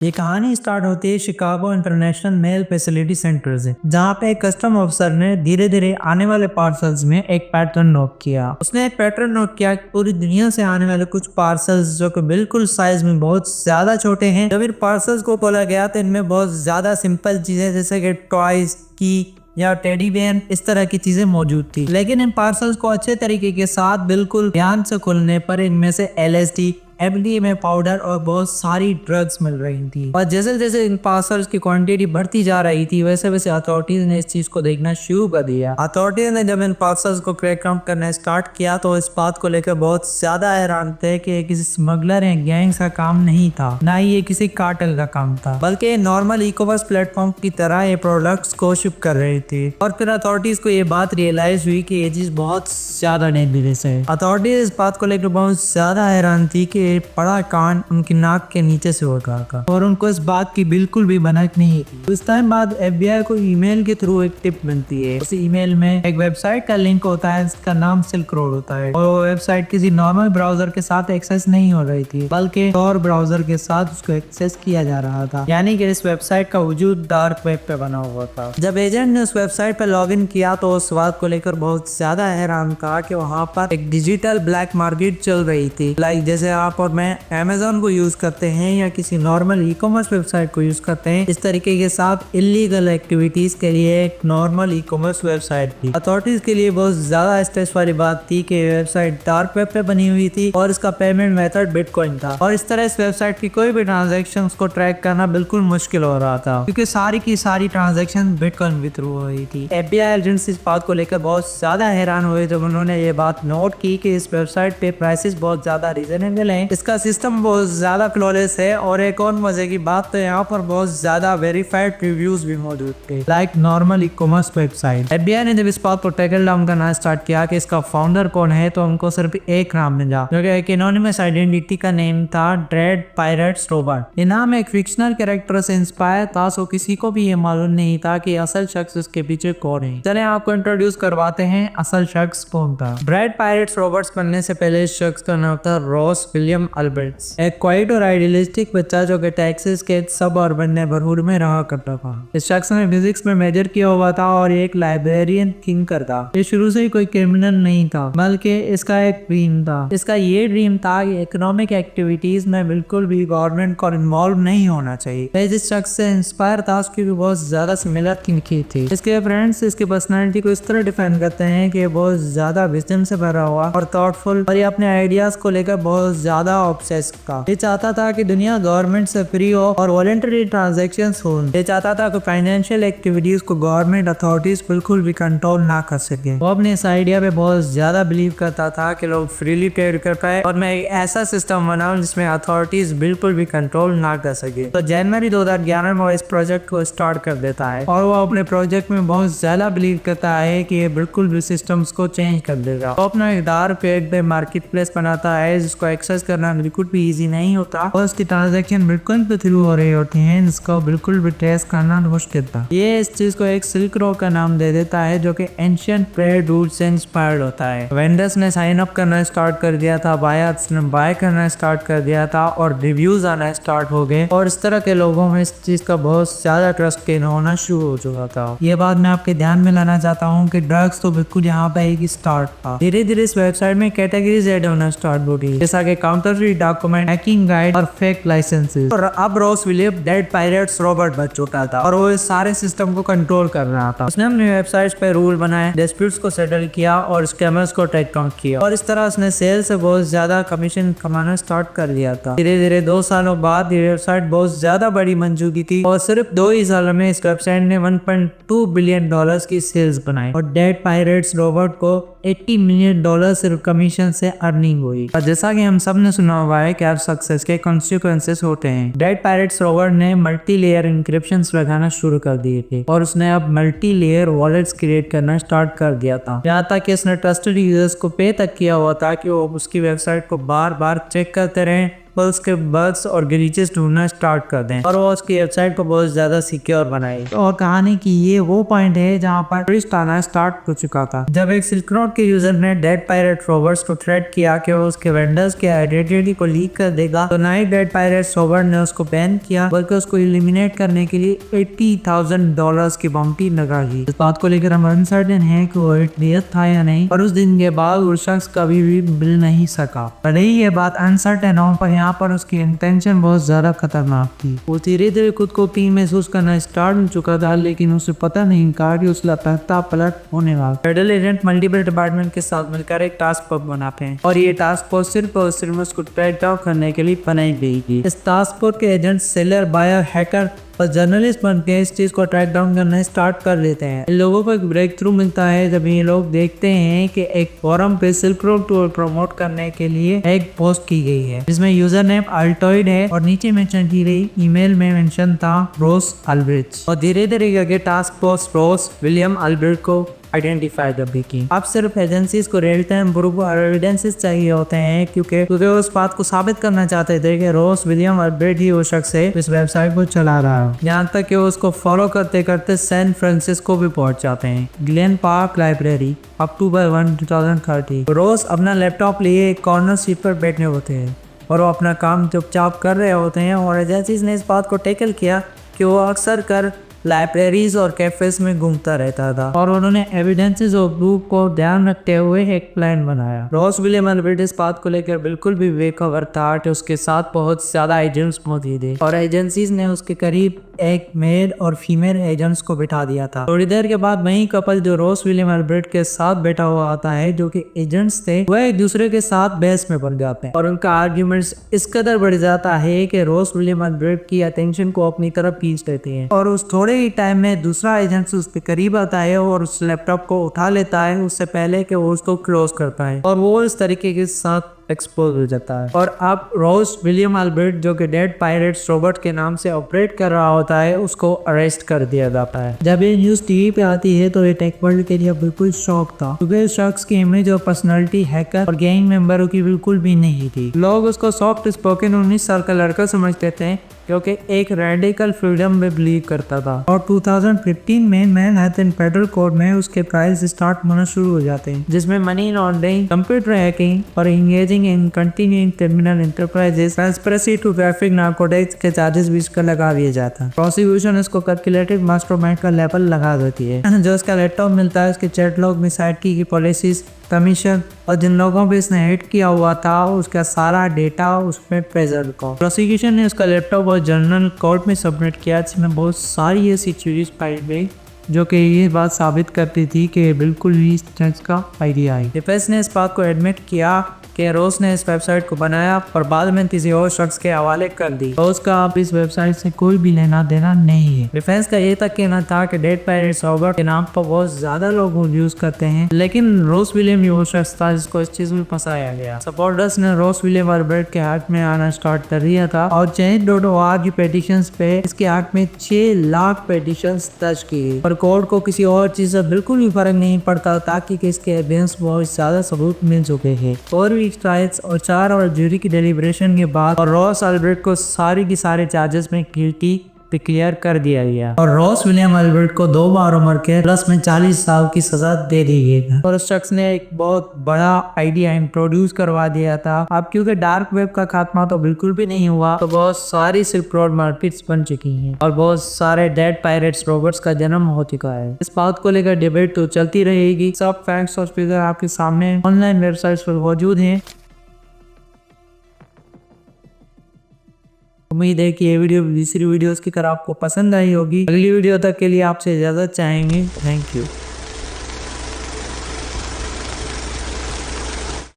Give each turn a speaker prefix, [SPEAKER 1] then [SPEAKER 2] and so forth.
[SPEAKER 1] ये कहानी स्टार्ट होती है Chicago international mail facility center से, जहाँ पे एक कस्टम ऑफिसर ने धीरे धीरे आने वाले पार्सल्स में एक पैटर्न नोट किया। उसने एक पैटर्न नोट किया कि पूरी दुनिया से आने वाले कुछ पार्सल्स जो कि बिल्कुल साइज में बहुत ज्यादा छोटे हैं। जब इन पार्सल्स को खोला गया तो इनमें बहुत ज्यादा सिंपल चीजें जैसे कि टॉयज की या टेडी बेयर इस तरह की चीजें मौजूद थी, लेकिन इन पार्सल्स को अच्छे तरीके के साथ बिल्कुल ध्यान से खोलने पर इनमें से LSD MDMA पाउडर और बहुत सारी ड्रग्स मिल रही थी। और जैसे जैसे इन पार्सल्स की क्वांटिटी बढ़ती जा रही थी वैसे वैसे अथॉरिटीज ने इस चीज को देखना शुरू कर दिया। अथॉरिटीज ने जब इन पार्सल्स को क्रैक डाउन करना स्टार्ट किया तो इस बात को लेकर बहुत ज्यादा हैरान थे कि ये किसी स्मगलर या गैंग्स का काम नहीं था, ना ही ये किसी कार्टेल का काम था, बल्कि नॉर्मल ई कॉमर्स प्लेटफॉर्म की तरह ये प्रोडक्ट्स को शिप कर रही थी। और फिर अथॉरिटीज को ये बात रियलाइज हुई कि ये चीज बहुत ज्यादा डेंजरस है। अथॉरिटीज इस बात को लेकर बहुत ज्यादा हैरान थी कि बड़ा कान उनकी नाक के नीचे से उड़ रहा था और उनको इस बात की बिल्कुल भी भनक नहीं थी। कुछ टाइम बाद FBI को ईमेल के थ्रू एक टिप मिलती है। उस ईमेल में एक वेबसाइट का लिंक होता है जिसका नाम सिल्क रोड होता है, और वो वेबसाइट किसी नॉर्मल ब्राउजर के साथ एक्सेस नहीं हो रही थी, बल्कि और ब्राउजर के साथ उसको एक्सेस किया जा रहा था। यानी कि इस वेबसाइट का वजूद डार्क वेब पे बना हुआ था। जब एजेंट ने उस वेबसाइट पे लॉग इन किया तो उस बात को लेकर बहुत ज्यादा हैरान था कि वहाँ पर एक डिजिटल ब्लैक मार्केट चल रही थी। लाइक जैसे आप और मैं Amazon को यूज करते हैं या किसी नॉर्मल ई कॉमर्स वेबसाइट को यूज करते हैं, इस तरीके के साथ इलीगल एक्टिविटीज के लिए एक नॉर्मल ई कॉमर्स वेबसाइट थी। अथॉरिटीज के लिए बहुत ज्यादा स्ट्रेस वाली बात थी कि वेबसाइट डार्क वेब पे बनी हुई थी और इसका पेमेंट मेथड बिटकॉइन था, और इस तरह इस वेबसाइट की कोई भी ट्रांजेक्शन को ट्रैक करना बिल्कुल मुश्किल हो रहा था क्योंकि सारी की सारी ट्रांजेक्शन बिटकॉइन के थ्रू हो रही थी। FBI एजेंट्स इस बात को लेकर बहुत ज्यादा हैरान हुए जब उन्होंने ये बात नोट की कि इस वेबसाइट पे प्राइसेस बहुत ज्यादा रीजनेबल हैं, इसका सिस्टम बहुत ज्यादा फ्लॉलेस है, और एक और मजे की बात तो यहाँ पर बहुत ज्यादा वेरीफाइड रिव्यूज भी मौजूद थे like normal e commerce website. FBI ने जब इस बात को टैकल डाउन करना स्टार्ट किया कि इसका फाउंडर कौन है तो उनको सिर्फ एक नाम मिला जो कि एक एनोनिमस आइडेंटिटी का नेम था ड्रेड पायरेट्स रॉबर्ट। ये नाम एक फिक्शनल कैरेक्टर से इंस्पायर था, सो किसी को भी ये मालूम नहीं था कि असल शख्स इसके पीछे कौन है। चले आपको इंट्रोड्यूस करवाते हैं असल शख्स कौन था। ड्रेड पायरेट्स रॉबर्ट्स बनने से पहले इस शख्स का नाम था रॉस विलियम अल्बर्ट्स, एक क्वाइट और आइडियलिस्टिक बच्चा जो कि टेक्सास के सब अर्बन नेबरहुड में रहा करता था। इस शख्स ने फिजिक्स में मेजर किया हुआ था और एक लाइब्रेरियन थिंकर था। ये शुरू से ही कोई क्रिमिनल नहीं था, बल्कि इसका एक ड्रीम था। इसका ये ड्रीम था कि इकोनॉमिक एक्टिविटीज में बिल्कुल भी गवर्नमेंट को इन्वॉल्व नहीं होना चाहिए। जिस शख्स से इंस्पायर था उसकी भी बहुत ज्यादा सिमिलर थिंकिंग थी। इसके फ्रेंड्स इसकी पर्सनैलिटी को इस तरह डिफाइन करते हैं कि बहुत ज्यादा विजडम से भरा हुआ और थॉटफुल, और ये अपने आइडियाज को लेकर बहुत ज्यादा ऑब्सेस्ड था। ये चाहता था कि दुनिया गवर्नमेंट से फ्री हो और वॉलंटरी ट्रांजैक्शंस हो। ये चाहता था कि फाइनेंशियल एक्टिविटीज को गवर्नमेंट अथॉरिटीज बिल्कुल भी कंट्रोल ना कर सके। वो अपने इस आइडिया पे बहुत ज्यादा बिलीव करता था कि लोग फ्रीली ट्रेड कर पाए और मैं एक ऐसा सिस्टम बनाऊं जिसमें अथॉरिटीज बिल्कुल भी कंट्रोल ना कर सके। तो जनवरी 2011 में वो इस प्रोजेक्ट को स्टार्ट कर देता है, और वो अपने प्रोजेक्ट में बहुत ज्यादा बिलीव करता है कि ये बिल्कुल भी सिस्टम्स को चेंज कर देगा। वो अपना इदार पे एक मार्केट प्लेस बनाता है जिसको एक्सेस करना बिल्कुल भी इजी नहीं होता, और उसकी ट्रांजैक्शन बिटकॉइन पे थ्रू हो रही होती हैं जिसको बिल्कुल भी ट्रेस करना मुश्किल था। ये इस चीज को एक सिल्क रोड का नाम दे देता है जो कि एंशिएंट ट्रेड रूट से इंस्पायर्ड होता है। वेंडर्स ने साइन अप करना स्टार्ट कर दिया था, बायर्स ने बाय करना स्टार्ट कर दिया था, और रिव्यूज आना स्टार्ट हो गए, और इस तरह के लोगों में इस चीज का बहुत ज्यादा ट्रस्ट गेन होना शुरू हो चुका था। ये बात मैं आपके ध्यान में लाना चाहता हूँ कि ड्रग्स तो बिल्कुल यहाँ पे एक स्टार्ट था। धीरे धीरे इस वेबसाइट में कैटेगरीज ऐड होना स्टार्ट हो गई, जैसा कि काउंटरफीट डॉक्यूमेंट, हैकिंग गाइड और फेक लाइसेंसेस। और अब Ross William dead pirates Robert बच चुका था और वो इस सारे सिस्टम को कंट्रोल कर रहा था। उसने अपनी वेबसाइट्स पे रूल बनाए, डिस्प्यूट्स को सेटल किया और स्कैमर्स को ट्रैक डाउन किया, और इस तरह उसने सेल से बहुत ज्यादा कमीशन कमाना स्टार्ट कर दिया था। धीरे धीरे 2 सालों बाद ये वेबसाइट बहुत ज्यादा बड़ी बन चुकी थी, और सिर्फ 2 ही सालों में इस वेबसाइट ने $1.2 बिलियन की सेल्स बनाई, और डेड पायरेट्स रॉबर्ट को $80 मिलियन सिर्फ कमीशन से अर्निंग हुई। और जैसा कि हम सब ने सुना हुआ है कि हर सक्सेस के कॉन्सिक्वेंसेस होते हैं। डेड पायरेट्स रॉबर्ट ने मल्टी लेयर इंक्रिप्शंस लगाना शुरू कर दिए थे, और उसने अब मल्टी लेयर वॉलेट्स क्रिएट करना स्टार्ट कर दिया था। यहाँ तक कि उसने ट्रस्टेड यूजर्स को पे तक किया हुआ था कि वो उसकी वेबसाइट को बार बार चेक करते रहें वो उसके बग्स और ग्लिचेस ढूंढना स्टार्ट कर दें और वो उसकी वेबसाइट को बहुत ज्यादा सिक्योर बनाए। और कहानी की ये वो पॉइंट है जहाँ पर ट्विस्ट आना स्टार्ट हो चुका था, जब एक सिल्क रोड के यूजर ने डेड पायरेट रोबर्ट्स को थ्रेट किया कि वो उसके वेंडर्स के आइडेंटिटी को लीक कर देगा, तो ना ही डेड पायरेट रोबर्ट ने उसको बैन किया बल्कि उसको एलिमिनेट करने के लिए $80,000 की बाउंटी लगा दी। इस बात को लेकर हम अनसर्टेन है कि वो रियल था या नहीं, और उस दिन के बाद वो शख्स कभी भी मिल नहीं सका। भले ही ये बात अनसर्टेन हो, पर यहाँ पर उसकी इंटेंशन बहुत ज्यादा खतरनाक थी। वो धीरे धीरे खुद को टीम महसूस करना स्टार्ट हो चुका था, लेकिन उसे पता नहीं था कि उस लापता पलट होने वाला। फेडरल एजेंट मल्टीपल डिपार्टमेंट के साथ मिलकर एक टास्क फोर्स बनाते हैं और ये टास्क फोर्स सिर्फ और सिर्फ उसको ट्रैक डाउन करने के लिए बनाई गई थी। इस टास्क फोर्स के एजेंट सेलर, बायर, हैकर और जर्नलिस्ट बनके इस चीज को ट्रैक डाउन करना स्टार्ट कर लेते हैं। इन लोगों को एक ब्रेक थ्रू मिलता है जब ये लोग देखते हैं कि एक फोरम पे सिल्क रोड टूर प्रमोट करने के लिए एक पोस्ट की गई है जिसमें यूजर नेम अल्टॉइड है और नीचे मेंशन की गई ईमेल में मेंशन था रोस अल्ब्रिच। और धीरे धीरे करके टास्क फोर्स रोस विलियम अल्ब्रिच को आइडेंटिफाई कर भी की। अब सिर्फ एजेंसीज को रियल टाइम प्रूफ और एविडेंसेस चाहिए होते हैं क्योंकि उस बात को साबित करना चाहते थे कि रोस विलियम अल्ब्रिच ही वो शख्स है इस वेबसाइट को चला रहा है। यहाँ तक कि वो उसको फॉलो करते करते सैन फ्रांसिस्को भी पहुंच जाते हैं। ग्लेन पार्क लाइब्रेरी, अक्टूबर 1, 2030। रोस अपना लैपटॉप लिए एक कॉर्नर सीट पर बैठे होते हैं और वो अपना काम चुपचाप कर रहे होते हैं और एजेंसीज ने इस बात को टैकल किया कि वो अक्सर कर लाइब्रेरीज और कैफेज में घूमता रहता था और उन्होंने एविडेंसेस और प्रूफ को ध्यान रखते हुए एक प्लान बनाया। रॉस विलियम अल्ब्रिच इस बात को लेकर बिल्कुल भी बेखबर था कि उसके साथ बहुत ज्यादा एजेंट्स मौजूद थे और एजेंसीज ने उसके करीब एक मेल और फीमेल एजेंट्स को बिठा दिया था। थोड़ी देर के बाद वही कपल जो रॉस विलियम अल्ब्रिच के साथ बैठा हुआ आता है, जो कि एजेंट्स थे, वह एक दूसरे के साथ बहस में बन जाते हैं और उनका आर्ग्यूमेंट्स इस कदर बढ़ जाता है कि रॉस विलियम अल्ब्रिच की अटेंशन को अपनी तरफ खींच लेते हैं और उस थोड़े ही टाइम में दूसरा एजेंट उसके करीब आता है और उस लैपटॉप को उठा लेता है उससे पहले कि वो उसको क्लोज करता है और वो इस तरीके के साथ एक्सपोज हो जाता है। और अब रोस विलियम अल्ब्रिच, जो कि डेड पायरेट्स रोबोट के नाम से ऑपरेट कर रहा होता है, उसको अरेस्ट कर दिया जाता है। जब ये न्यूज टीवी पे आती है तो ये टेक वर्ल्ड के लिए बिल्कुल शॉक था क्योंकि इस शख्स की इमेज और पर्सनालिटी हैकर और गैंग मेंबरों की बिल्कुल भी नहीं थी। लोग उसको सॉफ्ट स्पोकन 19 साल का लड़का समझते थे क्योंकि एक रेडिकल फ्रीडम में बिलीव करता था। और 2015 में मैनहट्टन फेडरल कोर्ट में उसके ट्रायल्स स्टार्ट होना शुरू हो जाते हैं जिसमें मनी लॉन्ड्रिंग, कंप्यूटर हैकिंग और engaging in continuing criminal enterprises, conspiracy to traffic narcotics के चार्जेस भी इसका लगा दिया जाता है। प्रोसिक्यूशन इसको कैलकुलेटेड मास्टरमाइंड का लेवल लगा देती है। जो इसका लैपटॉप मिलता है उसके चैट लॉग में साइट की पॉलिसीज, कमीशन और जिन लोगों पे इसने हिट किया हुआ था उसका सारा डेटा उसमें प्रेजेंट था। प्रोसिक्यूशन ने उसका लैपटॉप और जर्नल कोर्ट में सबमिट किया जिसमें बहुत सारी ऐसी चीजें पाई गई जो कि ये बात साबित करती थी कि बिल्कुल भी इस चीज का आइडिया है। डिफेंस ने इस बात को एडमिट किया कि रोस ने इस वेबसाइट को बनाया और बाद में किसी और शख्स के हवाले कर दी। रोस का अब इस वेबसाइट से कोई भी लेना देना नहीं है। डिफेंस का ये तक कहना था कि डेड पायरेट्स रोबोट के नाम पर बहुत ज्यादा लोग यूज करते हैं, लेकिन रोस विलियम वो शख्स था जिसको इस चीज में फंसाया गया। सपोर्टर्स ने रोस विलियम अल्ब्रिच के हक में आना स्टार्ट कर दिया था और change.org की पेटिशंस पे इसके हक में 6 लाख पेटिशंस दर्ज की गई और कोर्ट को किसी और चीज से बिल्कुल भी फर्क नहीं पड़ता ताकि इसके एविडेंस बहुत ज्यादा सबूत मिल चुके हैं। और ट्रायल्स और 4 और ज्यूरी की डेलिब्रेशन के बाद और रॉस अल्ब्रिच को सारी की सारे चार्जेस में गिल्टी डिक्लेयर कर दिया गया और रॉस विलियम अल्ब्रिच को 2 बार उम्र के प्लस में 40 साल की सजा दे दी गई और उस शख्स ने एक बहुत बड़ा आइडिया इंट्रोड्यूस करवा दिया था। अब क्योंकि डार्क वेब का खात्मा तो बिल्कुल भी नहीं हुआ तो बहुत सारी सिल्क रोड मार्केट्स बन चुकी हैं और बहुत सारे डेड पायरेट्स रोबोट्स का जन्म हो चुका है। इस बात को लेकर डिबेट तो चलती रहेगी। सब फैक्ट्स और फिगर आपके सामने ऑनलाइन वेबसाइट्स पर मौजूद हैं। उम्मीद है कि ये वीडियो दूसरी वीडियोस की तरह आपको पसंद आई होगी। अगली वीडियो तक के लिए आपसे इजाजत चाहेंगे। Thank you.